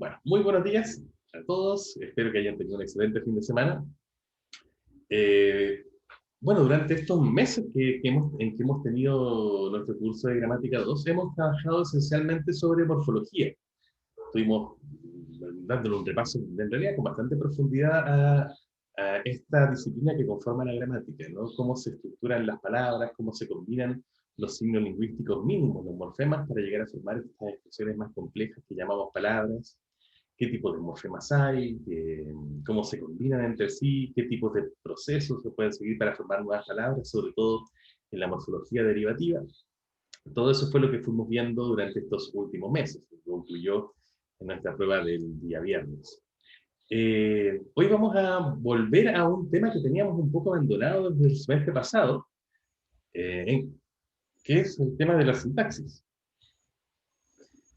Bueno, muy buenos días a todos. Espero que hayan tenido un excelente fin de semana. Eh, bueno, durante estos meses en que hemos tenido nuestro curso de Gramática 2, hemos trabajado esencialmente sobre morfología. Estuvimos dándole un repaso, en realidad, con bastante profundidad a esta disciplina que conforma la gramática, ¿no? Cómo se estructuran las palabras, cómo se combinan los signos lingüísticos mínimos, los morfemas, para llegar a formar estas expresiones más complejas que llamamos palabras, qué tipos de morfemas hay, cómo se combinan entre sí, qué tipos de procesos se pueden seguir para formar nuevas palabras, sobre todo en la morfología derivativa. Todo eso fue lo que fuimos viendo durante estos últimos meses, que concluyó en nuestra prueba del día viernes. Hoy vamos a volver a un tema que teníamos un poco abandonado desde el semestre pasado, que es el tema de la sintaxis.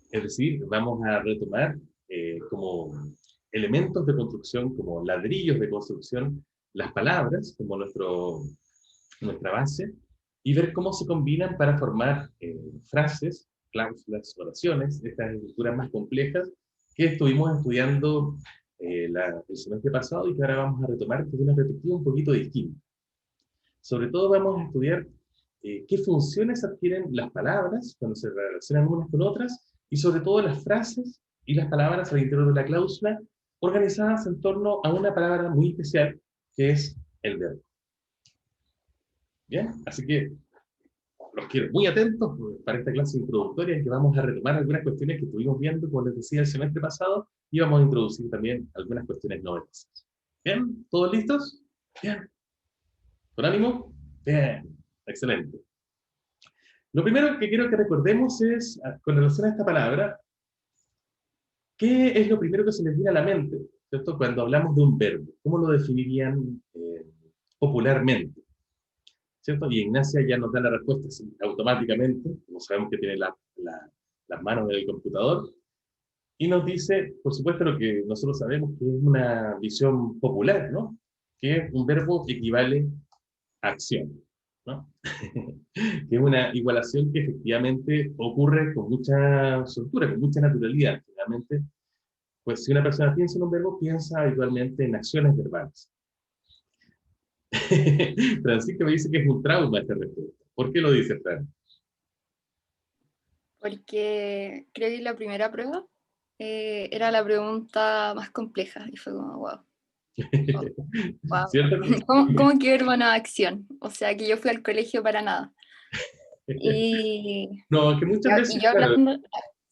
Es decir, vamos a retomar como elementos de construcción, como ladrillos de construcción, las palabras como nuestra base, y ver cómo se combinan para formar frases, cláusulas, oraciones, estas estructuras más complejas que estuvimos estudiando el semestre pasado y que ahora vamos a retomar con una perspectiva un poquito distinta. Sobre todo vamos a estudiar qué funciones adquieren las palabras cuando se relacionan unas con otras, y sobre todo las frases y las palabras al interior de la cláusula, organizadas en torno a una palabra muy especial, que es el verbo. Bien, así que los quiero muy atentos para esta clase introductoria en que vamos a retomar algunas cuestiones que estuvimos viendo, como les decía, el semestre pasado, y vamos a introducir también algunas cuestiones novedosas. ¿Bien? ¿Todos listos? Bien. ¿Con ánimo? Bien. Excelente. Lo primero que quiero que recordemos es, con relación a esta palabra, ¿qué es lo primero que se les viene a la mente, ¿cierto? Cuando hablamos de un verbo? ¿Cómo lo definirían popularmente? ¿Cierto? Y Ignacia ya nos da la respuesta sí, automáticamente, como sabemos que tiene las manos del computador, y nos dice, por supuesto, lo que nosotros sabemos que es una visión popular, ¿no? Que un verbo equivale a acción, ¿no? Que es una igualación que efectivamente ocurre con mucha soltura, con mucha naturalidad. Realmente, pues si una persona piensa en un verbo, piensa habitualmente en acciones verbales. Francisco me dice que es un trauma esta respuesta. ¿Por qué lo dice Fran? Porque creo que la primera prueba era la pregunta más compleja y fue como, wow, wow. ¿Cierto? ¿Cómo que verbo no acción? O sea, que yo fui al colegio para nada. Y No, que muchas y veces, yo claro, hablando,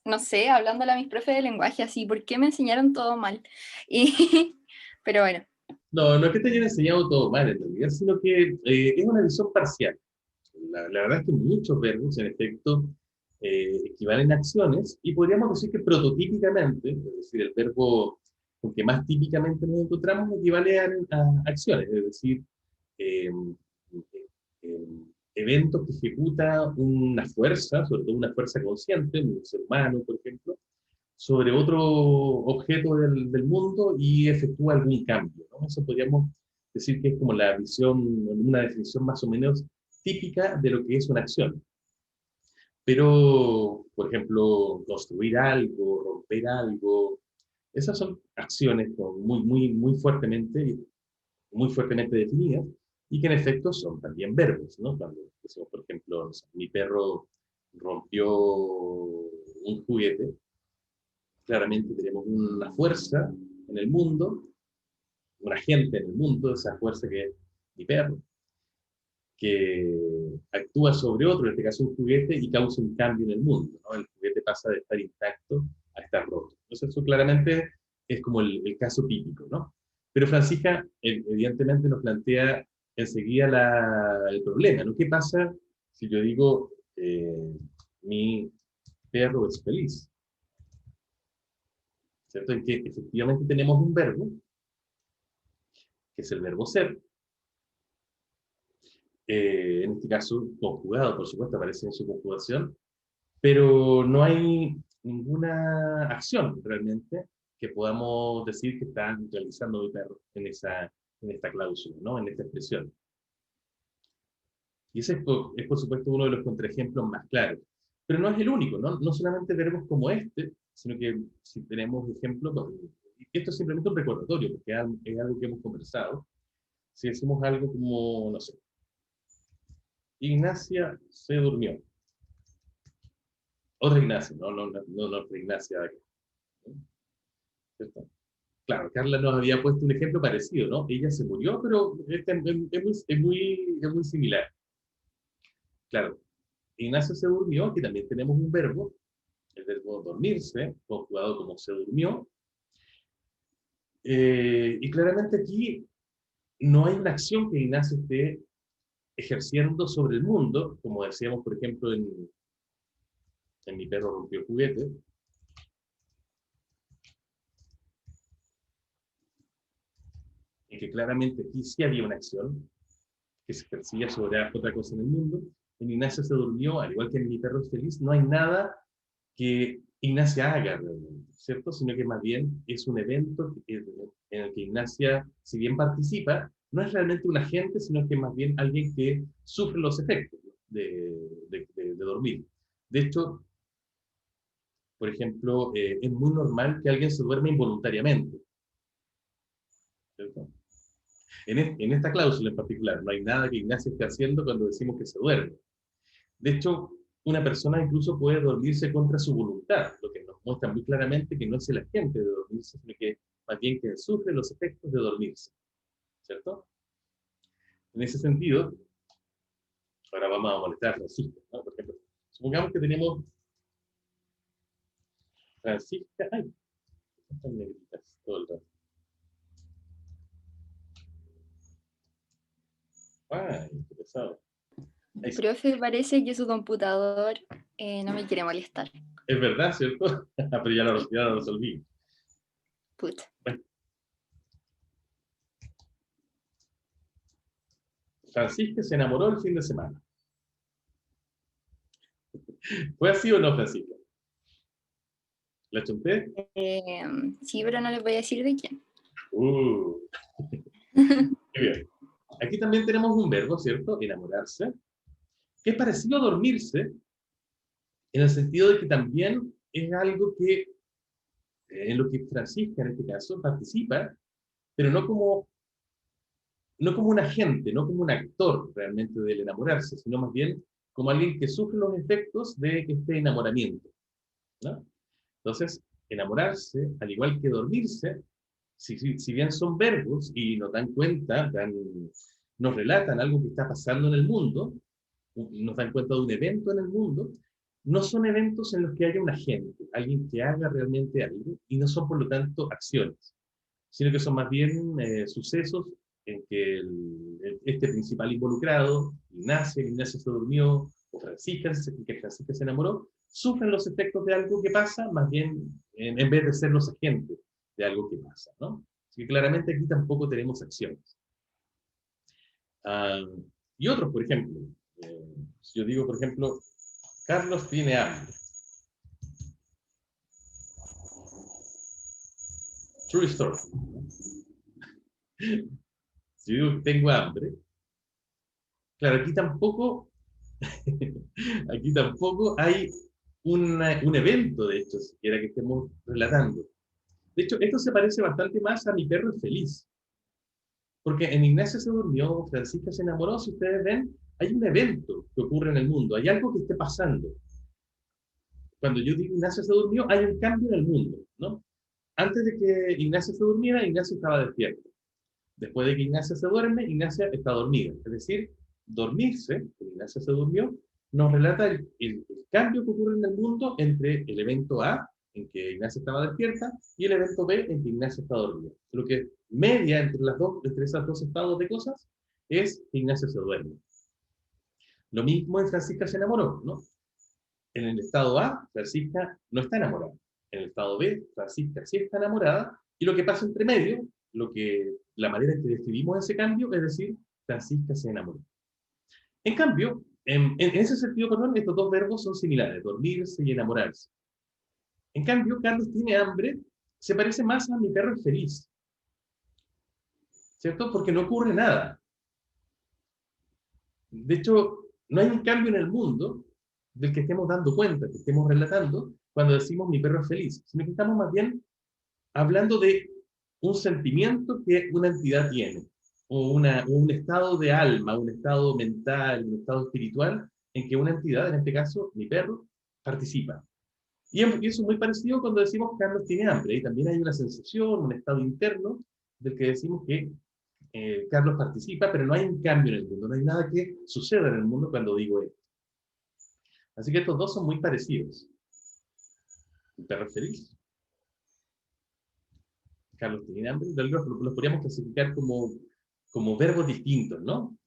no sé, hablándole a mis profes de lenguaje así, ¿por qué me enseñaron todo mal? Y, pero bueno, no es que te hayan enseñado todo mal en realidad, sino que es una visión parcial. La verdad es que muchos verbos, en efecto, equivalen a acciones, y podríamos decir que prototípicamente, es decir, el verbo con que más típicamente nos encontramos, equivale a acciones, es decir, eh, eh, eventos que ejecuta una fuerza, sobre todo una fuerza consciente, un ser humano, por ejemplo, sobre otro objeto del mundo y efectúa algún cambio, ¿no? Eso podríamos decir que es como la visión, una definición más o menos típica de lo que es una acción. Pero, por ejemplo, construir algo, romper algo, esas son acciones muy fuertemente definidas, y que en efecto son también verbos, ¿no? Cuando decimos, por ejemplo, no sé, mi perro rompió un juguete, claramente tenemos una fuerza en el mundo, un agente en el mundo, esa fuerza que es mi perro, que actúa sobre otro, en este caso un juguete, y causa un cambio en el mundo, ¿no? El juguete pasa de estar intacto a estar roto. Entonces eso claramente es como el caso típico, ¿no? Pero Francisca evidentemente nos plantea enseguida el problema, ¿no? ¿Qué pasa si yo digo mi perro es feliz? ¿Cierto? En que efectivamente tenemos un verbo, que es el verbo ser, en este caso conjugado, por supuesto, aparece en su conjugación, pero no hay ninguna acción realmente que podamos decir que están realizando mi perro en esta cláusula, ¿no? En esta expresión. Y ese es, por supuesto, uno de los contraejemplos más claros. Pero no es el único, ¿no? No solamente verbos como este, sino que si tenemos ejemplos, esto es simplemente un recordatorio, porque es algo que hemos conversado. Si decimos algo como, no sé, Ignacia se durmió. Otra Ignacia, no otra Ignacia de acá, ¿cierto? Claro, Carla nos había puesto un ejemplo parecido, ¿no? Ella se murió, pero es muy similar. Claro, Ignacio se durmió, aquí también tenemos un verbo, el verbo dormirse, conjugado como se durmió, y claramente aquí no hay una acción que Ignacio esté ejerciendo sobre el mundo, como decíamos, por ejemplo, en Mi perro rompió el juguete, en que claramente aquí sí había una acción que se ejercía sobre otra cosa en el mundo. En Ignacio se durmió, al igual que en Mi perro es feliz, no hay nada que Ignacia haga realmente, ¿cierto? Sino que más bien es un evento en el que Ignacia, si bien participa, no es realmente un agente, sino que más bien alguien que sufre los efectos de dormir. De hecho, por ejemplo, es muy normal que alguien se duerma involuntariamente, ¿cierto? En esta cláusula en particular, no hay nada que Ignacia esté haciendo cuando decimos que se duerme. De hecho, una persona incluso puede dormirse contra su voluntad, lo que nos muestra muy claramente que no es el agente de dormirse, sino que más bien que sufre los efectos de dormirse, ¿cierto? En ese sentido, ahora vamos a molestar a Francisca, ¿no? Por ejemplo, supongamos que tenemos Francisca, ay, están negritas todo el rato. Ay, qué pesado. Profe, parece que su computador no me quiere molestar. Es verdad, ¿cierto? Pero ya Sí. lo resolví. Puta. Bueno, Francisca se enamoró el fin de semana. ¿Fue así o no, Francisca? ¿La chunté? Sí, pero no les voy a decir de quién. Muy bien. Aquí también tenemos un verbo, ¿cierto? Enamorarse, que es parecido a dormirse, en el sentido de que también es algo que, en lo que Francisca, en este caso, participa, pero no como un agente, no como un actor realmente del enamorarse, sino más bien como alguien que sufre los efectos de este enamoramiento, ¿no? Entonces, enamorarse, al igual que dormirse, si bien son verbos y nos dan cuenta, nos relatan algo que está pasando en el mundo, nos dan cuenta de un evento en el mundo, no son eventos en los que haya un agente, alguien que haga realmente algo, y no son por lo tanto acciones, sino que son más bien sucesos en que este principal involucrado, Ignacia se durmió, o que Francisca se enamoró, sufren los efectos de algo que pasa, más bien en vez de ser los agentes de algo que pasa, ¿no? Así que claramente aquí tampoco tenemos acciones. Uh, y otros, por ejemplo, si yo digo, por ejemplo, Carlos tiene hambre. True story. Si yo digo que tengo hambre, claro, aquí tampoco hay un evento, de hecho, siquiera que estemos relatando. De hecho, esto se parece bastante más a Mi perro es feliz. Porque en Ignacia se durmió, Francisca se enamoró, si ustedes ven, hay un evento que ocurre en el mundo, hay algo que esté pasando. Cuando yo digo Ignacia se durmió, hay un cambio en el mundo, ¿no? Antes de que Ignacia se durmiera, Ignacia estaba despierta. Después de que Ignacia se duerme, Ignacia está dormida. Es decir, dormirse, que Ignacia se durmió, nos relata el cambio que ocurre en el mundo entre el evento A, en que Ignacia estaba despierta, y el evento B, en que Ignacia está dormida. Lo que media entre esos dos estados de cosas es que Ignacia se duerme. Lo mismo en Francisca se enamoró, ¿no? En el estado A, Francisca no está enamorada. En el estado B, Francisca sí está enamorada, y lo que pasa entre medio, la manera en que describimos ese cambio, es decir, Francisca se enamoró. En cambio, en ese sentido, perdón, estos dos verbos son similares, dormirse y enamorarse. En cambio, Carlos tiene hambre, se parece más a Mi perro es feliz, ¿cierto? Porque no ocurre nada. De hecho, no hay un cambio en el mundo del que estemos dando cuenta, que estemos relatando, cuando decimos mi perro es feliz, sino que estamos más bien hablando de un sentimiento que una entidad tiene, o un estado de alma, un estado mental, un estado espiritual, en que una entidad, en este caso mi perro, participa. Y eso es muy parecido cuando decimos Carlos tiene hambre, y también hay una sensación, un estado interno del que decimos que Carlos participa, pero no hay un cambio en el mundo, no hay nada que suceda en el mundo cuando digo esto. Así que estos dos son muy parecidos. El perro es feliz, Carlos tiene hambre, los podríamos clasificar como verbos distintos, ¿no?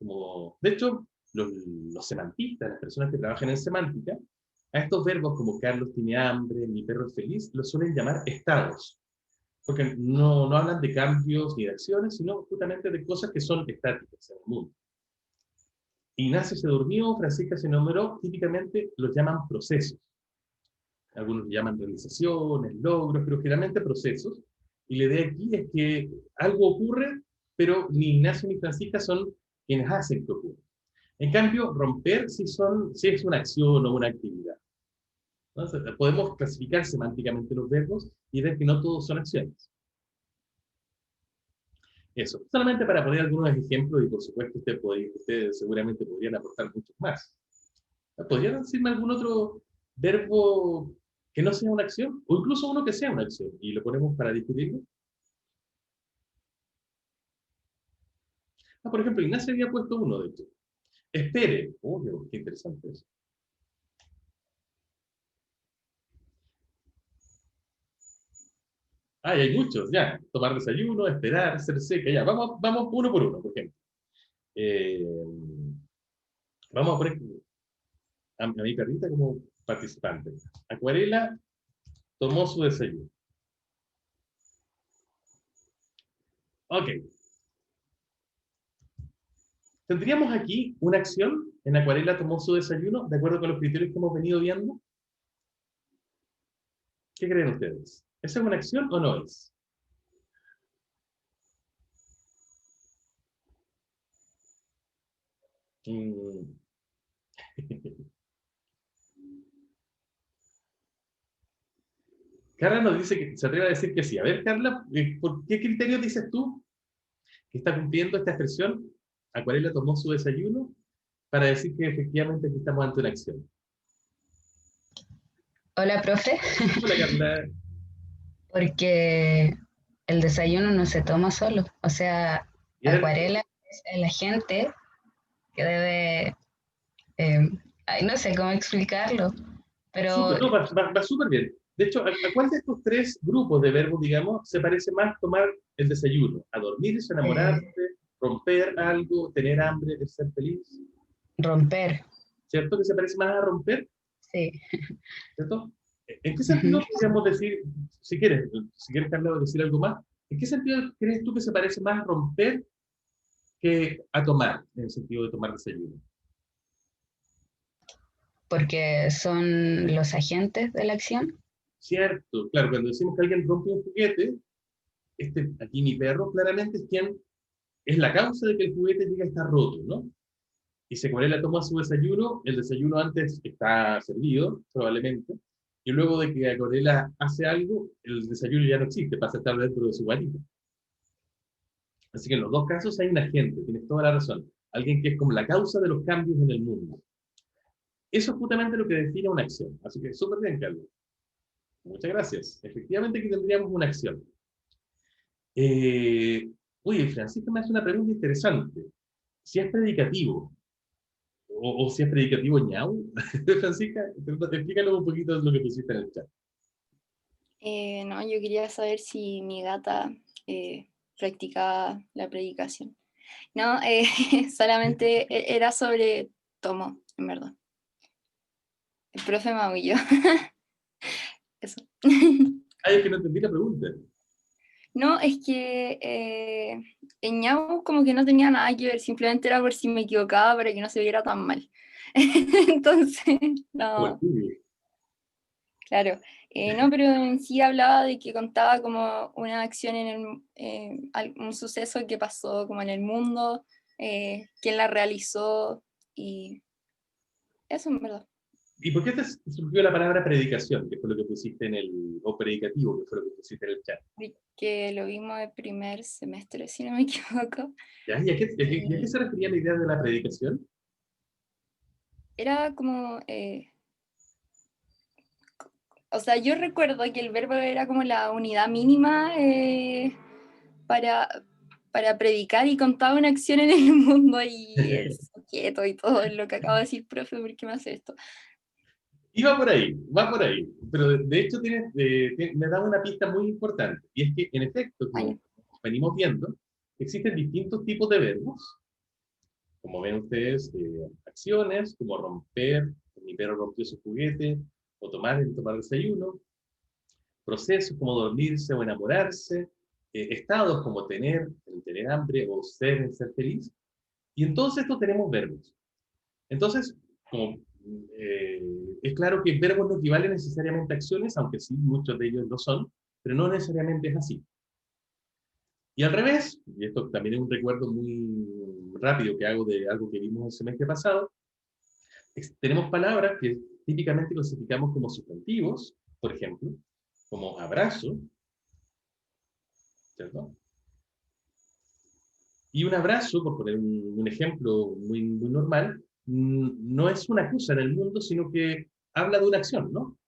De hecho, los semantistas, las personas que trabajan en semántica, a estos verbos como Carlos tiene hambre, mi perro es feliz, los suelen llamar estados, porque no hablan de cambios ni de acciones, sino justamente de cosas que son estáticas en el mundo. Ignacio se durmió, Francisca se enamoró, típicamente los llaman procesos. Algunos llaman realizaciones, logros, pero generalmente procesos. Y la idea aquí es que algo ocurre, pero ni Ignacio ni Francisca son quienes hacen que ocurra. En cambio, romper sí es una acción o una actividad. Entonces, podemos clasificar semánticamente los verbos y ver que no todos son acciones. Eso, solamente para poner algunos ejemplos y por supuesto ustedes seguramente podrían aportar muchos más. ¿Podrían decirme algún otro verbo que no sea una acción? O incluso uno que sea una acción y lo ponemos para discutirlo. Por ejemplo, Ignacio había puesto uno de estos. Espere. Oh, qué interesante eso. Hay muchos, ya. Tomar desayuno, esperar, ser seca, ya. Vamos uno por uno, por ejemplo. Eh, Vamos a poner a mi perrita como participante. Acuarela tomó su desayuno. Ok. Tendríamos aquí una acción. En Acuarela tomó su desayuno, de acuerdo con los criterios que hemos venido viendo. ¿Qué creen ustedes? ¿Esa es una acción o no es? Mm. Carla nos dice que se atreve a decir que sí. A ver, Carla, ¿por qué criterios dices tú que está cumpliendo esta expresión? Acuarela tomó su desayuno para decir que efectivamente aquí estamos ante una acción. Hola, profe, Hola, Carla. porque el desayuno no se toma solo. O sea, ¿Cierto? Acuarela es el agente que debe, eh, ay, no sé cómo explicarlo, pero Súper, no, va súper bien. De hecho, ¿a cuál de estos tres grupos de verbos, digamos, se parece más tomar el desayuno? ¿A dormirse, eh, enamorarse, romper algo, tener hambre, ser feliz? romper, ¿Cierto que se parece más a romper? sí. ¿Cierto? ¿En qué Ujú. sentido podríamos decir, si quieres, Carla, decir algo más, ¿en qué sentido crees tú que se parece más a romper que a tomar, en el sentido de tomar desayuno? Porque son los agentes de la acción. Cierto, claro, cuando decimos que alguien rompe un juguete, aquí mi perro claramente es quien es la causa de que el juguete llegue a estar roto, ¿no? Y se Secuarela toma su desayuno, el desayuno antes está servido, probablemente, y luego de que Acuarela hace algo, el desayuno ya no existe, pasa a estar dentro de su guarita. Así que en los dos casos hay un agente, tienes toda la razón. Alguien que es como la causa de los cambios en el mundo. Eso es justamente lo que define una acción. Así que súper bien, Carlos. Muchas gracias. Efectivamente aquí tendríamos una acción. Eh, Oye, Francisco me hace una pregunta interesante. Si es predicativo, o si es predicativo ñau, Francisca, explícanos un poquito lo que pusiste en el chat. No, yo quería saber si mi gata practicaba la predicación. No, solamente era sobre Tomo, en verdad. El profe maulló. Eso. Ay, es que no entendí la pregunta. No, es que en Ñau como que no tenía nada que ver, simplemente era por si me equivocaba para que no se viera tan mal. Entonces, Como el no, tuyo. claro. No, pero en sí hablaba de que contaba como una acción un suceso que pasó como en el mundo, quién la realizó y eso en verdad. ¿Y por qué te surgió la palabra predicación, que fue lo que pusiste en el, o predicativo, que fue lo que pusiste en el chat? Que lo vimos el primer semestre, si no me equivoco. ¿Ya? ¿Y a qué se refería la idea de la predicación? Era como, o sea, yo recuerdo que el verbo era como la unidad mínima para, para predicar y contaba una acción en el mundo y el sujeto y todo lo que acaba de decir, profe, ¿por qué me hace esto? Y va por ahí. Pero de hecho me da una pista muy importante. Y es que, en efecto, como Ay, venimos viendo, existen distintos tipos de verbos. Como ven ustedes, acciones como romper, mi perro rompió su juguete, o tomar desayuno, procesos como dormirse o enamorarse, estados como tener hambre o ser feliz. Y en todos estos tenemos verbos. Entonces, como, eh, es claro que verbos no equivalen necesariamente a acciones, aunque sí, muchos de ellos lo son, pero no necesariamente es así. Y al revés, y esto también es un recuerdo muy rápido que hago de algo que vimos el semestre pasado, tenemos palabras que típicamente clasificamos como sustantivos, por ejemplo, como abrazo, ¿cierto? Y un abrazo, por poner un ejemplo muy normal, no es una cosa en el mundo, sino que habla de una acción, ¿no?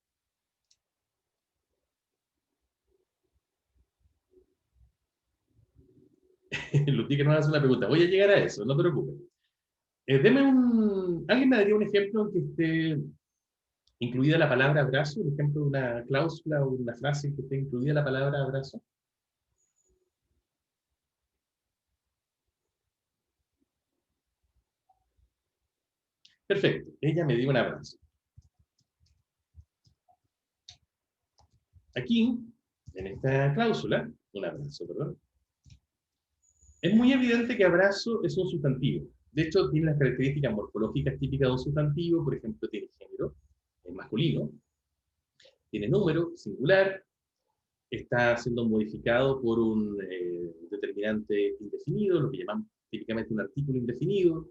Lutica no hace una pregunta. Voy a llegar a eso, no te preocupes. ¿Alguien me daría un ejemplo en que esté incluida la palabra abrazo? Por ejemplo, una cláusula o una frase en que esté incluida la palabra abrazo. Perfecto. Ella me dio un abrazo. Aquí, en esta cláusula, un abrazo, perdón, es muy evidente que abrazo es un sustantivo. De hecho, tiene las características morfológicas típicas de un sustantivo. Por ejemplo, tiene género, es masculino, tiene número, singular, está siendo modificado por un determinante indefinido, lo que llamamos típicamente un artículo indefinido,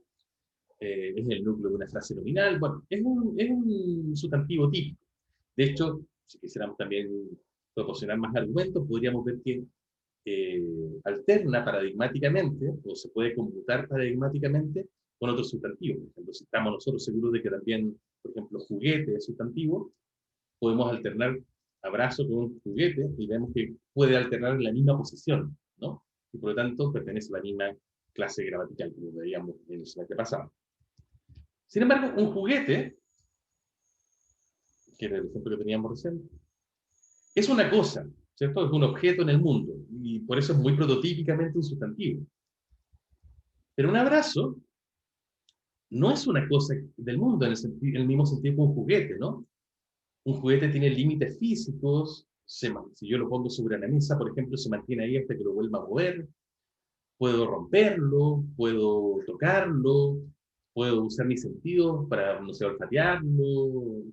es el núcleo de una frase nominal. Bueno, es un sustantivo típico. De hecho, si quisiéramos también proporcionar más argumentos, podríamos ver que alterna paradigmáticamente o se puede conmutar paradigmáticamente con otros sustantivos. Por ejemplo, si estamos nosotros seguros de que también, por ejemplo, juguete es sustantivo, podemos alternar abrazo con un juguete y vemos que puede alternar en la misma posición, ¿no? Y por lo tanto pertenece a la misma clase gramatical, como veíamos en el semestre pasado. Sin embargo, un juguete, que era el ejemplo que teníamos recién, es una cosa, ¿cierto? Es un objeto en el mundo y por eso es muy prototípicamente un sustantivo. Pero un abrazo no es una cosa del mundo en el mismo sentido que un juguete, ¿no? Un juguete tiene límites físicos, si yo lo pongo sobre una mesa, por ejemplo, se mantiene ahí hasta que lo vuelva a mover, puedo romperlo, puedo tocarlo, puedo usar mis sentidos para, no sé, olfatearlo,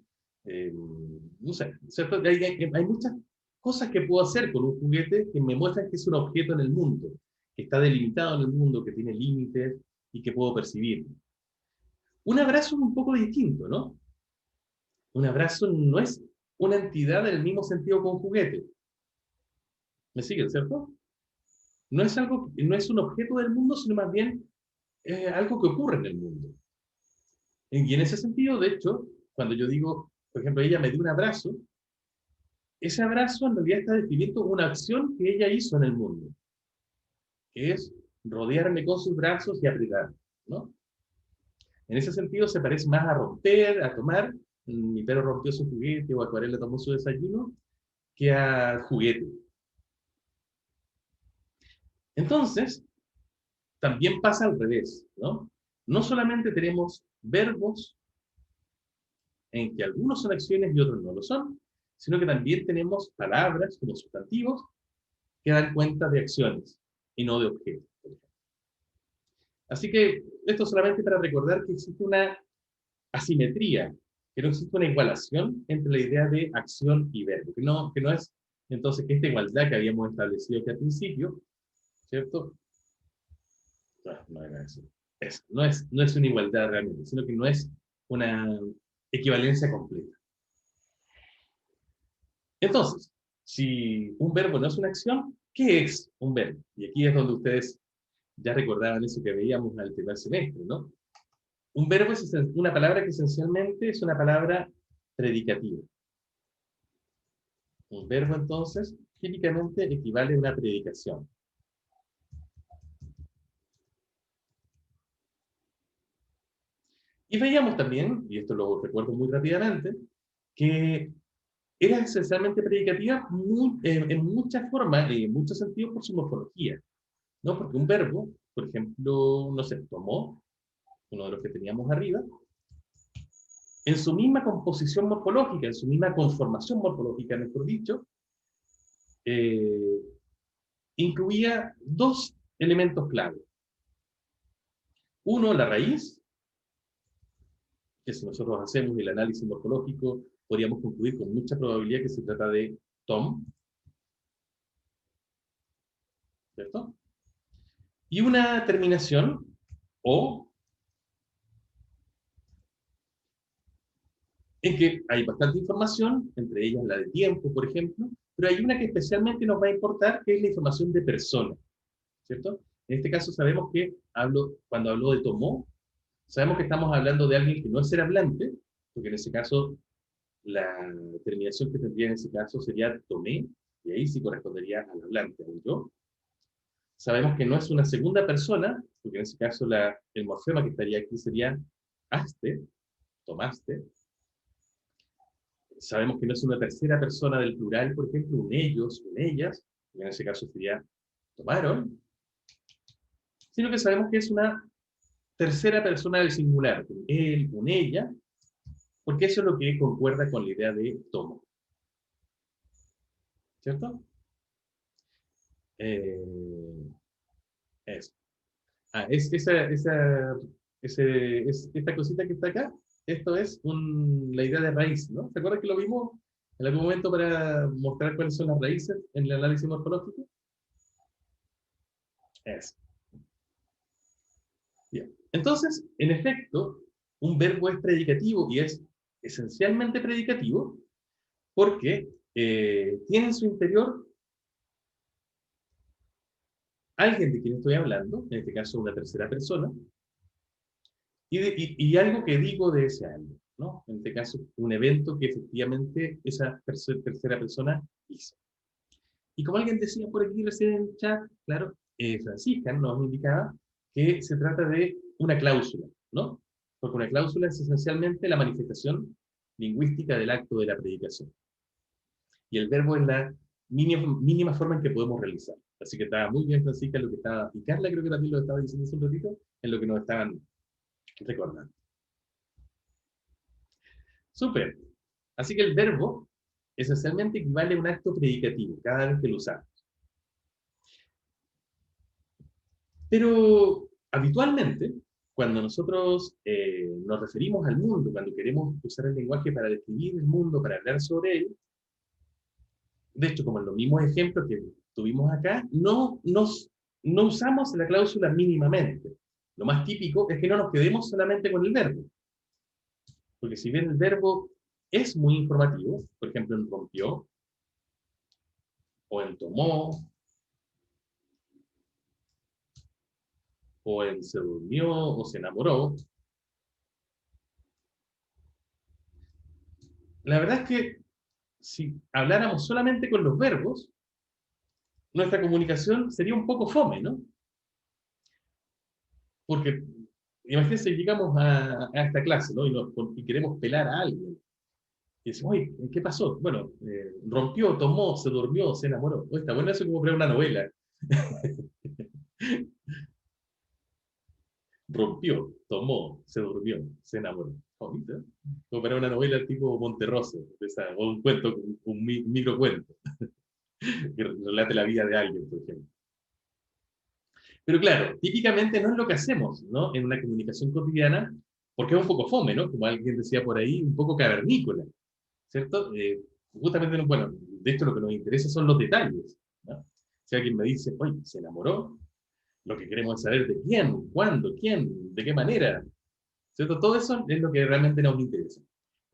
no sé, ¿cierto? Hay muchas cosas que puedo hacer con un juguete que me muestran que es un objeto en el mundo, que está delimitado en el mundo, que tiene límites y que puedo percibir. Un abrazo es un poco distinto, ¿no? Un abrazo no es una entidad en el mismo sentido que un juguete. ¿Me siguen, cierto? No es un objeto del mundo, sino más bien algo que ocurre en el mundo. Y en ese sentido, de hecho, cuando yo digo, por ejemplo, ella me dio un abrazo, ese abrazo en realidad está definiendo una acción que ella hizo en el mundo, que es rodearme con sus brazos y apretar, ¿no? En ese sentido se parece más a romper, a tomar, mi perro rompió su juguete o Acuarela tomó su desayuno, que a juguete. Entonces, también pasa al revés, ¿no? No solamente tenemos verbos en que algunos son acciones y otros no lo son, sino que también tenemos palabras como sustantivos que dan cuenta de acciones y no de objetos. Así que esto solamente para recordar que existe una asimetría, que no existe una igualación entre la idea de acción y verbo, que no es entonces que esta igualdad que habíamos establecido aquí al principio, ¿cierto? No, no era eso. No es una igualdad realmente, sino que no es una equivalencia completa. Entonces, si un verbo no es una acción, ¿qué es un verbo? Y aquí es donde ustedes ya recordaban eso que veíamos al primer semestre, ¿no? Un verbo es una palabra que esencialmente es una palabra predicativa. Un verbo, entonces, típicamente equivale a una predicación. Y veíamos también, y esto lo recuerdo muy rápidamente, que era esencialmente predicativa en muchas formas, en muchos sentidos por su morfología, ¿no? Porque un verbo, por ejemplo, no sé, tomó, uno de los que teníamos arriba, en su misma composición morfológica, en su misma conformación morfológica, mejor dicho, eh, incluía dos elementos clave. Uno, la raíz, que si nosotros hacemos el análisis morfológico, podríamos concluir con mucha probabilidad que se trata de Tom, ¿cierto? Y una terminación, o, en que hay bastante información, entre ellas la de tiempo, por ejemplo, pero hay una que especialmente nos va a importar, que es la información de persona, ¿cierto? En este caso sabemos que cuando hablo de tomó, sabemos que estamos hablando de alguien que no es ser hablante, porque en ese caso la terminación que tendría en ese caso sería tomé, y ahí sí correspondería al hablante, al yo. Sabemos que no es una segunda persona, porque en ese caso el morfema que estaría aquí sería haste, tomaste. Sabemos que no es una tercera persona del plural, por ejemplo, un ellos, un ellas, que en ese caso sería tomaron, sino que sabemos que es una tercera persona del singular, un él, un ella, porque eso es lo que concuerda con la idea de tomo. ¿Cierto? Eso. Esta cosita que está acá, esto es la idea de raíz, ¿no? ¿Se acuerdan que lo vimos en algún momento para mostrar cuáles son las raíces en el análisis morfológico? Eso. Bien. Entonces, en efecto, un verbo es predicativo y es esencialmente predicativo porque tiene en su interior alguien de quien estoy hablando, en este caso una tercera persona, y algo que digo de ese algo, ¿no? En este caso, un evento que efectivamente esa tercera persona hizo. Y como alguien decía por aquí recién en el chat, claro, Francisca nos indicaba que se trata de una cláusula, ¿no? Porque una cláusula es esencialmente la manifestación lingüística del acto de la predicación. Y el verbo es la mínima forma en que podemos realizar. Así que estaba muy bien, Francisca, en lo que estaba, y Carla creo que también lo estaba diciendo hace un ratito, en lo que nos estaban recordando. Súper. Así que el verbo esencialmente equivale a un acto predicativo cada vez que lo usamos. Pero habitualmente, cuando nosotros nos referimos al mundo, cuando queremos usar el lenguaje para describir el mundo, para hablar sobre él, de hecho, como en los mismos ejemplos que tuvimos acá, no usamos la cláusula mínimamente. Lo más típico es que no nos quedemos solamente con el verbo. Porque si bien el verbo es muy informativo, por ejemplo, en rompió, o en tomó, o en se durmió, o se enamoró, la verdad es que si habláramos solamente con los verbos, nuestra comunicación sería un poco fome, ¿no? Porque imagínense, llegamos a esta clase, ¿no? Y queremos pelar a alguien. Y decimos, oye, ¿qué pasó? Bueno, rompió, tomó, se durmió, se enamoró. Oye, está bueno eso como crear una novela. Rompió, tomó, se durmió, se enamoró. Bonito, ¿eh? Como para una novela tipo Monterroso, o un cuento, un microcuento, que relate la vida de alguien, por ejemplo. Pero claro, típicamente no es lo que hacemos, ¿no? En una comunicación cotidiana, porque es un poco fome, ¿no? Como alguien decía por ahí, un poco cavernícola, ¿cierto? Justamente, bueno, de esto lo que nos interesa son los detalles, ¿no? Si alguien me dice, oye, se enamoró, lo que queremos es saber de quién, cuándo, quién, de qué manera, ¿cierto? Todo eso es lo que realmente nos interesa.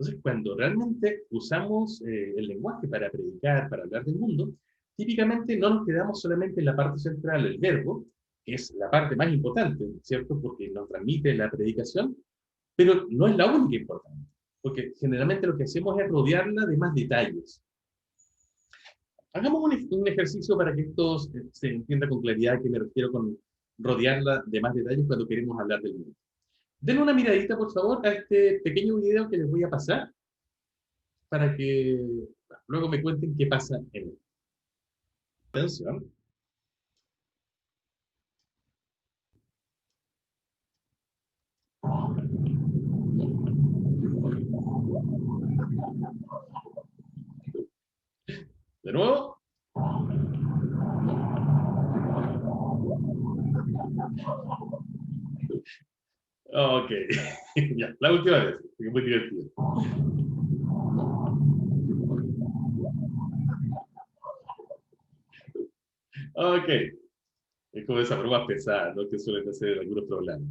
Entonces, cuando realmente usamos el lenguaje para predicar, para hablar del mundo, típicamente no nos quedamos solamente en la parte central, el verbo, que es la parte más importante, ¿cierto? Porque nos transmite la predicación, pero no es la única importante, porque generalmente lo que hacemos es rodearla de más detalles. Hagamos un ejercicio para que esto se entienda con claridad a qué me refiero con rodearla de más detalles cuando queremos hablar del mundo. Denle una miradita, por favor, a este pequeño video que les voy a pasar para que luego me cuenten qué pasa en él. Atención. De nuevo. Ok. Ya, la última vez, que es muy divertido. Ok. Es como esa prueba pesada, ¿no? Que suelen hacer en algunos programas.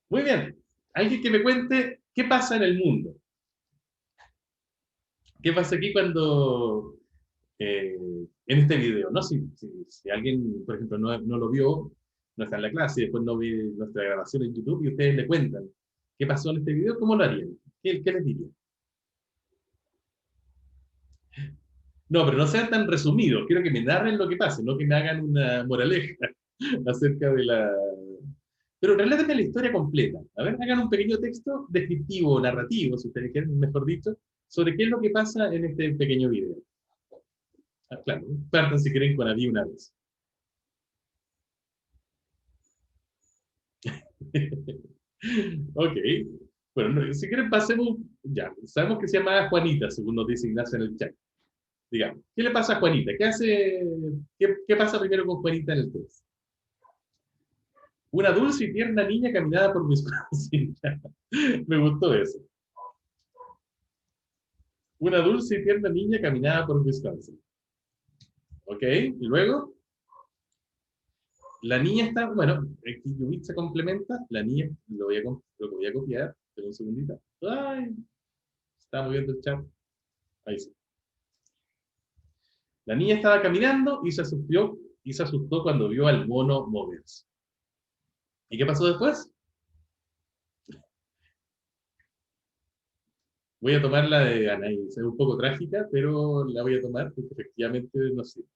Muy bien. Alguien que me cuente qué pasa en el mundo. ¿Qué pasa aquí cuando, en este video, ¿no? Si alguien, por ejemplo, no lo vio, no está en la clase, y después no ve nuestra grabación en YouTube y ustedes le cuentan qué pasó en este video, ¿cómo lo harían? ¿Qué les dirían? No, pero no sean tan resumidos, quiero que me narren lo que pasa, no que me hagan una moraleja acerca de la... Pero relátenme la historia completa. A ver, hagan un pequeño texto descriptivo, narrativo, si ustedes quieren, mejor dicho, sobre qué es lo que pasa en este pequeño video. Ah, claro, partan si quieren con Abby una vez. Ok. Bueno, si quieren pasemos, ya, sabemos que se llama Juanita, según nos dice Ignacio en el chat. Digamos, ¿qué le pasa a Juanita? ¿Qué pasa primero con Juanita en el texto? Una dulce y tierna niña caminaba por Wisconsin. Me gustó eso. Una dulce y tierna niña caminaba por Wisconsin. ¿Ok? Y luego, la niña está, bueno, aquí Yubit se complementa, la niña, lo voy a copiar, espera un segundito. Ay, está moviendo el chat. Ahí sí. La niña estaba caminando y se asustó cuando vio al mono moverse. ¿Y qué pasó después? Voy a tomar la de Anaís. Es un poco trágica, pero la voy a tomar porque efectivamente no sirve.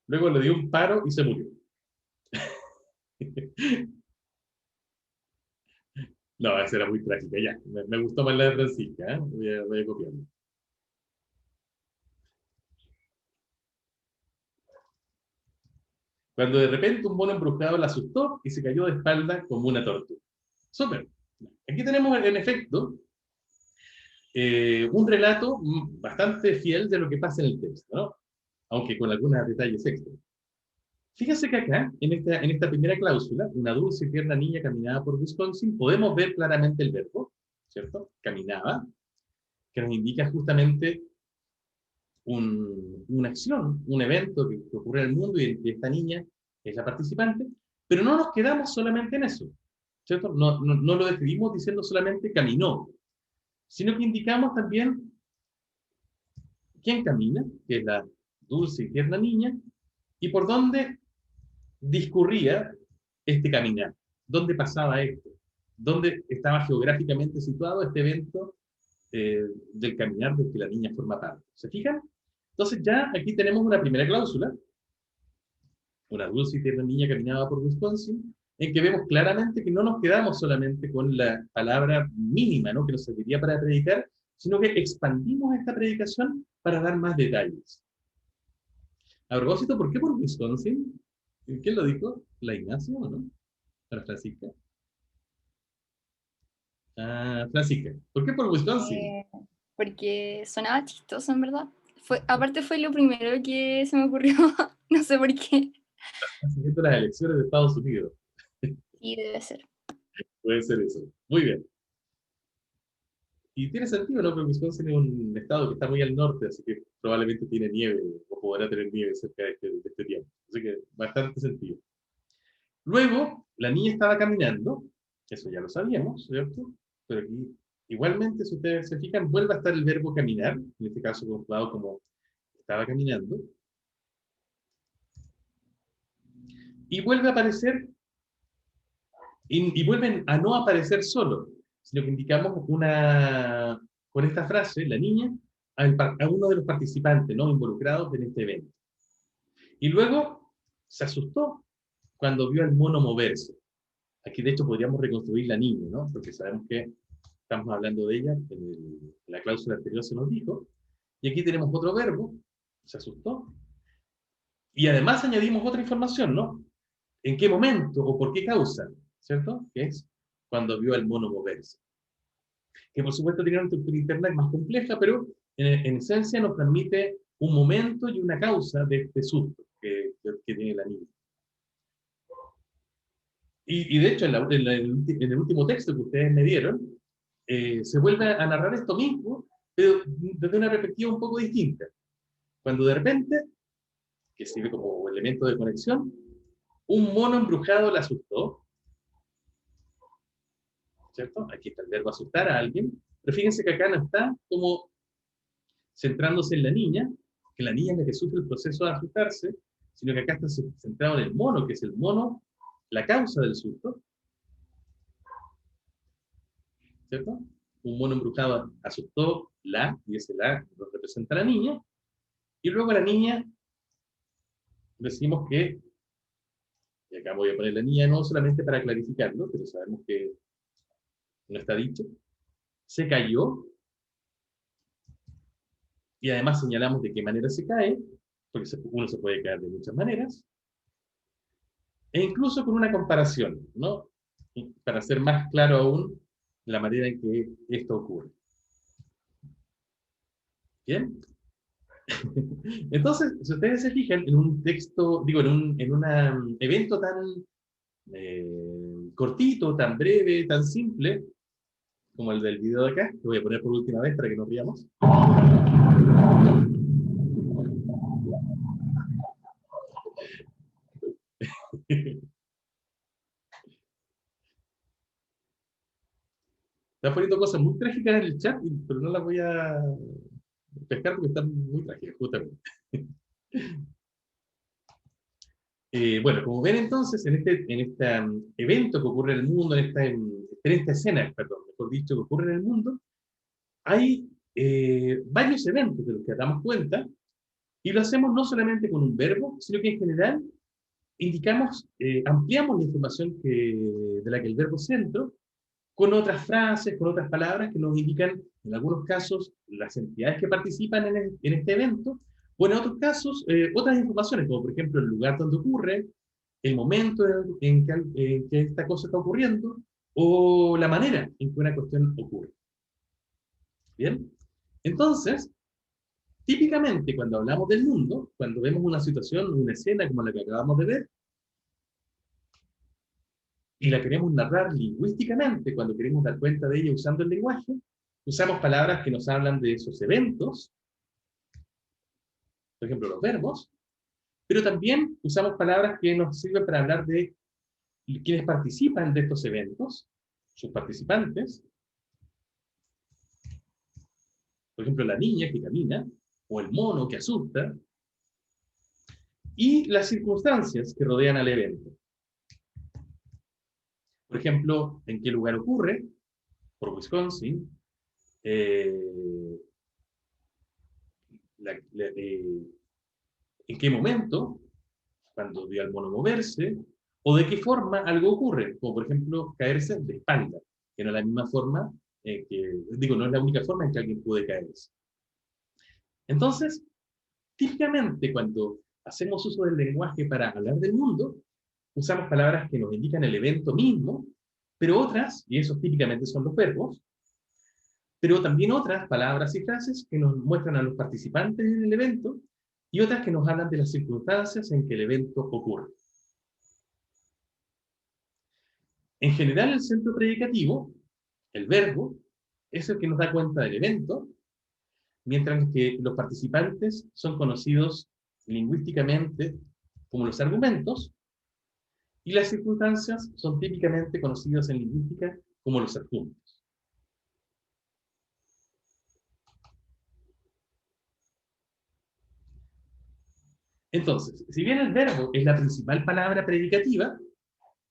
Luego le dio un paro y se murió. No, esa era muy trágica, ya. Me gustó más la de Francisca, ¿eh? Voy a copiarla. Cuando de repente un mono embrujado la asustó y se cayó de espalda como una tortuga. Súper. Aquí tenemos en efecto un relato bastante fiel de lo que pasa en el texto, ¿no? Aunque con algunos detalles extra. Fíjese que acá, en esta primera cláusula, una dulce y tierna niña caminaba por Wisconsin, podemos ver claramente el verbo, ¿cierto? Caminaba, que nos indica justamente una acción, un evento que ocurre en el mundo y esta niña es la participante, pero no nos quedamos solamente en eso, ¿cierto? No lo describimos diciendo solamente caminó, sino que indicamos también quién camina, que es la dulce y tierna niña, y por dónde discurría este caminar, dónde pasaba esto, dónde estaba geográficamente situado este evento del caminar del que la niña forma parte. ¿Se fijan? Entonces ya aquí tenemos una primera cláusula, una dulce y tierna niña caminaba por Wisconsin, en que vemos claramente que no nos quedamos solamente con la palabra mínima, ¿no? Que nos serviría para predicar, sino que expandimos esta predicación para dar más detalles. A propósito, ¿por qué por Wisconsin? ¿Quién lo dijo? ¿La Ignacio o no? ¿Para Francisca? Ah, Francisca. ¿Por qué por Wisconsin? Eh, Porque sonaba chistoso, en verdad. Aparte fue lo primero que se me ocurrió, no sé por qué. Siguiendo las elecciones de Estados Unidos. Y debe ser. Puede ser eso. Muy bien. Y tiene sentido, ¿no? Porque Wisconsin es un estado que está muy al norte, así que probablemente tiene nieve o podrá tener nieve cerca de este tiempo. Así que bastante sentido. Luego, la niña estaba caminando Eso ya lo sabíamos, ¿cierto? Pero aquí, igualmente, si ustedes se fijan, vuelve a estar el verbo caminar, en este caso conjugado como estaba caminando, y vuelve a aparecer, y vuelven a no aparecer solo, sino que indicamos con esta frase, la niña, a uno de los participantes no involucrados en este evento. Y luego se asustó cuando vio al mono moverse. Aquí, de hecho, podríamos reconstruir la niña, ¿no? Porque sabemos que estamos hablando de ella, en la cláusula anterior se nos dijo, y aquí tenemos otro verbo, se asustó, y además añadimos otra información, ¿no? ¿En qué momento o por qué causa? ¿Cierto? Que es cuando vio al mono moverse. Que por supuesto tiene una estructura interna más compleja, pero en esencia nos permite un momento y una causa de este susto que tiene la niña. Y de hecho, en el último texto que ustedes me dieron, se vuelve a narrar esto mismo, pero desde una perspectiva un poco distinta. Cuando de repente, que sirve como elemento de conexión, un mono embrujado la asustó, ¿cierto? Aquí está el verbo asustar a alguien, pero fíjense que acá no está como centrándose en la niña, que la niña es la que sufre el proceso de asustarse, sino que acá está centrado en el mono, que es el mono, la causa del susto, ¿cierto? Un mono embrujado asustó y ese la lo representa a la niña, y luego a la niña decimos que, y acá voy a poner la niña no solamente para clarificarlo, pero sabemos que no está dicho, se cayó, y además señalamos de qué manera se cae, porque uno se puede caer de muchas maneras, e incluso con una comparación, ¿no? Para ser más claro aún la manera en que esto ocurre. ¿Bien? Entonces, si ustedes se fijan en un texto, digo, en un evento tan cortito, tan breve, tan simple, como el del video de acá, que voy a poner por última vez para que nos riamos. Están poniendo cosas muy trágicas en el chat, pero no las voy a pescar porque están muy trágicas, justamente. Bueno, como ven entonces, en este evento que ocurre en el mundo, en esta escena, perdón, mejor dicho, que ocurre en el mundo, hay varios eventos de los que damos cuenta, y lo hacemos no solamente con un verbo, sino que en general indicamos, ampliamos la información de la que el verbo centro, con otras frases, con otras palabras que nos indican, en algunos casos, las entidades que participan en este evento, o en otros casos, otras informaciones, como por ejemplo el lugar donde ocurre, el momento en que esta cosa está ocurriendo, o la manera en que una cuestión ocurre. ¿Bien? Entonces, típicamente cuando hablamos del mundo, cuando vemos una situación, una escena como la que acabamos de ver, y la queremos narrar lingüísticamente, cuando queremos dar cuenta de ella usando el lenguaje, usamos palabras que nos hablan de esos eventos, por ejemplo, los verbos, pero también usamos palabras que nos sirven para hablar de quienes participan de estos eventos, sus participantes, por ejemplo, la niña que camina, o el mono que asusta, y las circunstancias que rodean al evento. Por ejemplo, en qué lugar ocurre, por Wisconsin, en qué momento, cuando vio al mono moverse, o de qué forma algo ocurre, como por ejemplo caerse de espalda, que no es la misma forma no es la única forma en que alguien puede caerse. Entonces, típicamente cuando hacemos uso del lenguaje para hablar del mundo, usamos palabras que nos indican el evento mismo, pero otras, y esos típicamente son los verbos, pero también otras palabras y frases que nos muestran a los participantes en el evento y otras que nos hablan de las circunstancias en que el evento ocurre. En general, el centro predicativo, el verbo, es el que nos da cuenta del evento, mientras que los participantes son conocidos lingüísticamente como los argumentos, Y las circunstancias son típicamente conocidas en lingüística como los adjuntos. Entonces, si bien el verbo es la principal palabra predicativa,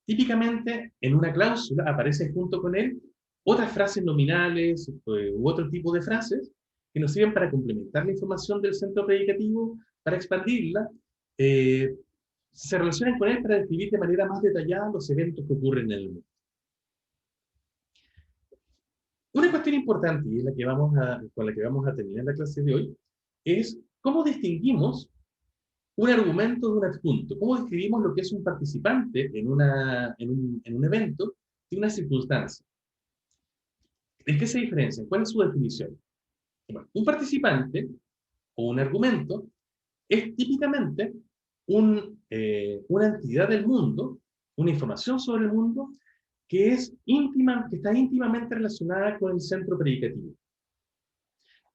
típicamente en una cláusula aparece junto con él otras frases nominales u otro tipo de frases que nos sirven para complementar la información del centro predicativo, para expandirla, se relacionan con él para describir de manera más detallada los eventos que ocurren en el mundo. Una cuestión importante, y es con la que vamos a terminar la clase de hoy, es cómo distinguimos un argumento de un adjunto. ¿Cómo describimos lo que es un participante en un evento de una circunstancia? ¿En qué se diferencian? ¿Cuál es su definición? Bueno, un participante o un argumento es típicamente una entidad del mundo, una información sobre el mundo que está íntimamente relacionada con el centro predicativo.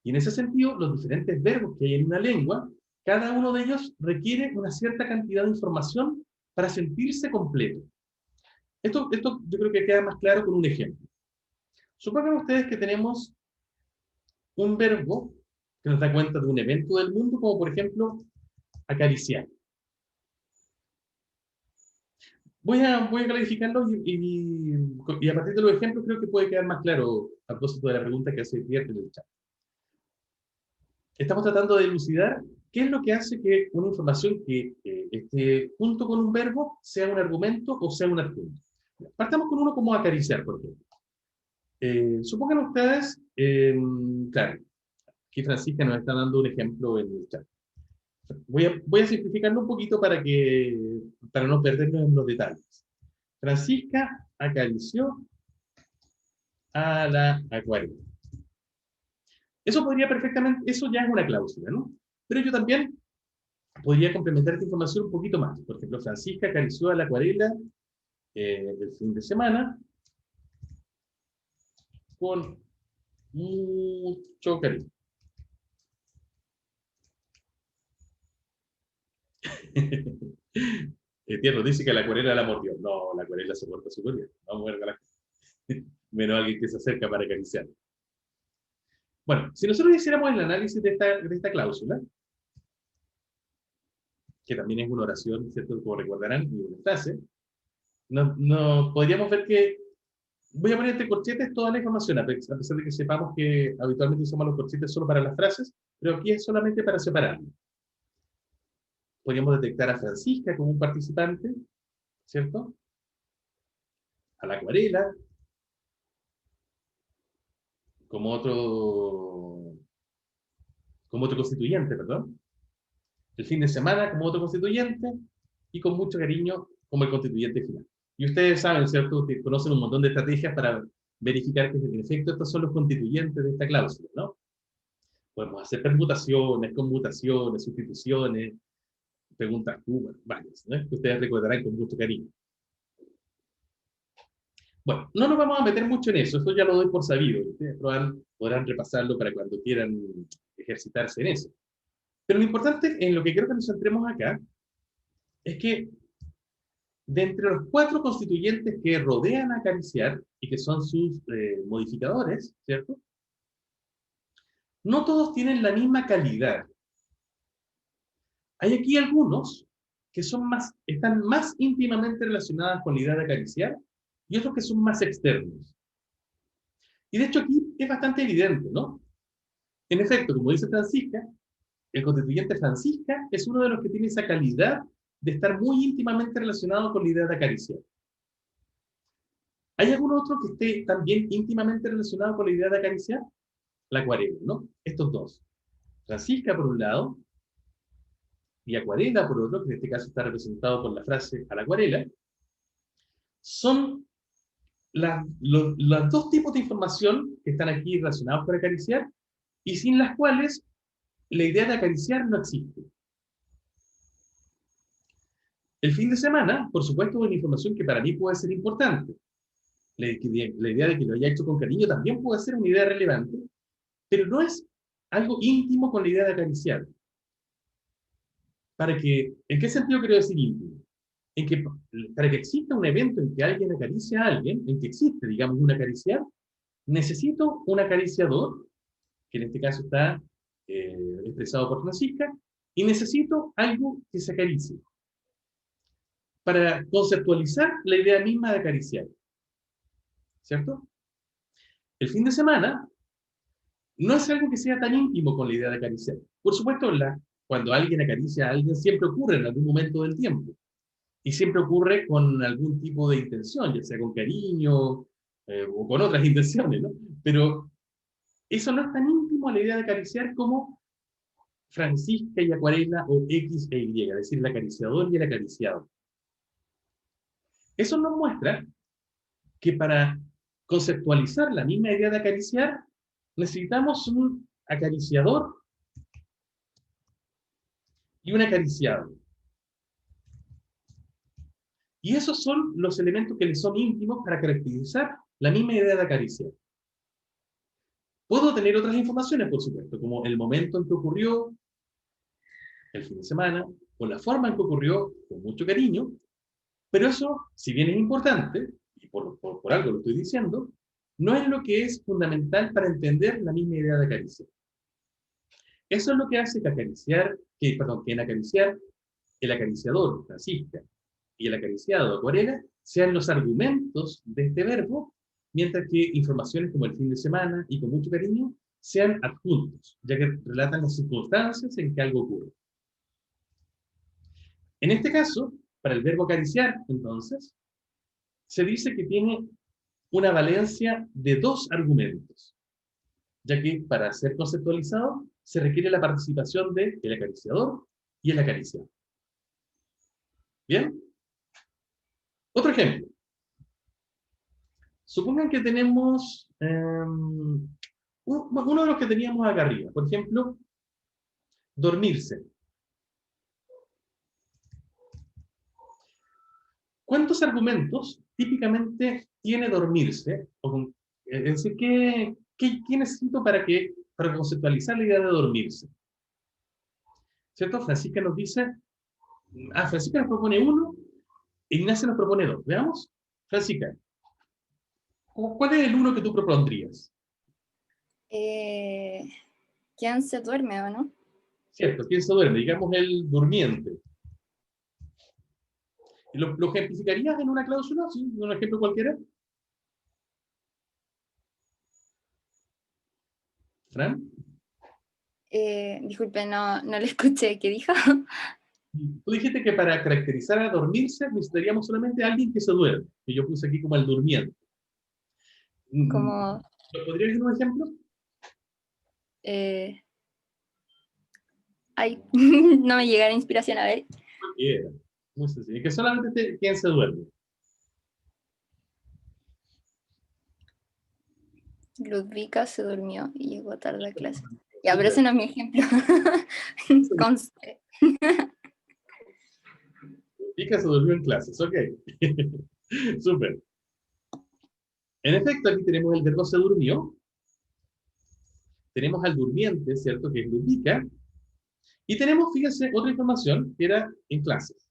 Y en ese sentido, los diferentes verbos que hay en una lengua, cada uno de ellos requiere una cierta cantidad de información para sentirse completo. Esto yo creo que queda más claro con un ejemplo. Supongan ustedes que tenemos un verbo que nos da cuenta de un evento del mundo, como por ejemplo, acariciar. Voy a clarificarlo y a partir de los ejemplos creo que puede quedar más claro a propósito de la pregunta que hace Pierre en el chat. Estamos tratando de elucidar qué es lo que hace que una información que esté junto con un verbo sea un argumento o sea un adjunto. Partamos con uno como acariciar, por ejemplo. Supongan ustedes, claro, aquí Francisca nos está dando un ejemplo en el chat. Voy a simplificarlo un poquito para no perdernos en los detalles. Francisca acarició a la acuarela. Eso podría perfectamente, eso ya es una cláusula, ¿no? Pero yo también podría complementar esta información un poquito más. Por ejemplo, Francisca acarició a la acuarela el fin de semana con mucho cariño. Tierno dice que la acuarela la mordió. No, la acuarela se porta súper bien. Vamos a ver a la gente. Menos alguien que se acerca para acariciar. Bueno, si nosotros hiciéramos el análisis de esta cláusula, que también es una oración, ¿cierto? Como recordarán, y una frase, podríamos ver que voy a poner entre corchetes toda la información, a pesar de que sepamos que habitualmente usamos los corchetes solo para las frases, pero aquí es solamente para separarlo. Podríamos detectar a Francisca como un participante, ¿cierto? A la acuarela como otro constituyente, perdón. El fin de semana como otro constituyente y con mucho cariño como el constituyente final. Y ustedes saben, ¿cierto?, que conocen un montón de estrategias para verificar que en efecto estos son los constituyentes de esta cláusula, ¿no? Podemos hacer permutaciones, conmutaciones, sustituciones, preguntas varias, ¿no? Que ustedes recordarán con mucho cariño. Bueno, no nos vamos a meter mucho en eso ya lo doy por sabido. Ustedes podrán repasarlo para cuando quieran ejercitarse en eso. Pero lo importante en lo que creo que nos centremos acá es que de entre los 4 constituyentes que rodean a acariciar y que son sus modificadores, ¿cierto? No todos tienen la misma calidad. Hay aquí algunos que están más íntimamente relacionados con la idea de acariciar y otros que son más externos. Y de hecho aquí es bastante evidente, ¿no? En efecto, como dice Francisca, el constituyente Francisca es uno de los que tiene esa calidad de estar muy íntimamente relacionado con la idea de acariciar. ¿Hay algún otro que esté también íntimamente relacionado con la idea de acariciar? La acuarela, ¿no? Estos dos. Francisca por un lado, y acuarela por otro, que en este caso está representado por la frase a la acuarela, son los dos tipos de información que están aquí relacionados con acariciar y sin las cuales la idea de acariciar no existe. El fin de semana, por supuesto, es una información que para mí puede ser importante. La idea de que lo haya hecho con cariño también puede ser una idea relevante, pero no es algo íntimo con la idea de acariciar. ¿En qué sentido quiero decir íntimo? en que para que exista un evento en que alguien acaricia a alguien, en que existe, digamos, un acariciar, necesito un acariciador, que en este caso está expresado por Francisca, y necesito algo que se acaricie, para conceptualizar la idea misma de acariciar, ¿cierto? El fin de semana no es algo que sea tan íntimo con la idea de acariciar. Por supuesto, cuando alguien acaricia a alguien, siempre ocurre en algún momento del tiempo. Y siempre ocurre con algún tipo de intención, ya sea con cariño o con otras intenciones, ¿no? Pero eso no es tan íntimo a la idea de acariciar como Francisca y Acuarela o X e Y, es decir, el acariciador y el acariciado. Eso nos muestra que para conceptualizar la misma idea de acariciar, necesitamos un acariciador y un acariciado. Y esos son los elementos que le son íntimos para caracterizar la misma idea de acariciar. Puedo tener otras informaciones, por supuesto, como el momento en que ocurrió, el fin de semana, o la forma en que ocurrió, con mucho cariño, pero eso, si bien es importante, y por algo lo estoy diciendo, no es lo que es fundamental para entender la misma idea de acariciar. Eso es lo que hace que en acariciar, el acariciador, Francisca, y el acariciado, Acuarela, sean los argumentos de este verbo, mientras que informaciones como el fin de semana y con mucho cariño sean adjuntos, ya que relatan las circunstancias en que algo ocurre. En este caso, para el verbo acariciar, entonces, se dice que tiene una valencia de dos argumentos, ya que para ser conceptualizado se requiere la participación del acariciador y el acariciado. ¿Bien? Otro ejemplo. Supongan que tenemos uno de los que teníamos acá arriba, por ejemplo, dormirse. ¿Cuántos argumentos típicamente tiene dormirse? Es decir, ¿qué necesito para conceptualizar la idea de dormirse? ¿Cierto? Francisca nos dice, Francisca nos propone uno, Ignacia nos propone dos. Veamos. Francisca, ¿cuál es el uno que tú propondrías? ¿Quién se duerme o no? Cierto, ¿quién se duerme? Digamos el durmiente. ¿Lo ejemplificarías en una cláusula? ¿Sí? ¿Un ejemplo cualquiera? ¿Fran? Disculpe, no le escuché. ¿Qué dijo? Tú dijiste que para caracterizar a dormirse necesitaríamos solamente a alguien que se duerme, que yo puse aquí como el durmiente. Como... ¿Lo podrías dar un ejemplo? Ay, no me llega la inspiración, a ver. Cualquiera. Muy sencillo. Que solamente quien se duerme. Ludvika se durmió y llegó tarde a clase. Ya, pero ese no es mi ejemplo. Conste. Ludvika se durmió en clases, ok. Súper. En efecto, aquí tenemos el verbo se durmió. Tenemos al durmiente, ¿cierto? Que es Ludvika. Y tenemos, fíjense, otra información que era en clases.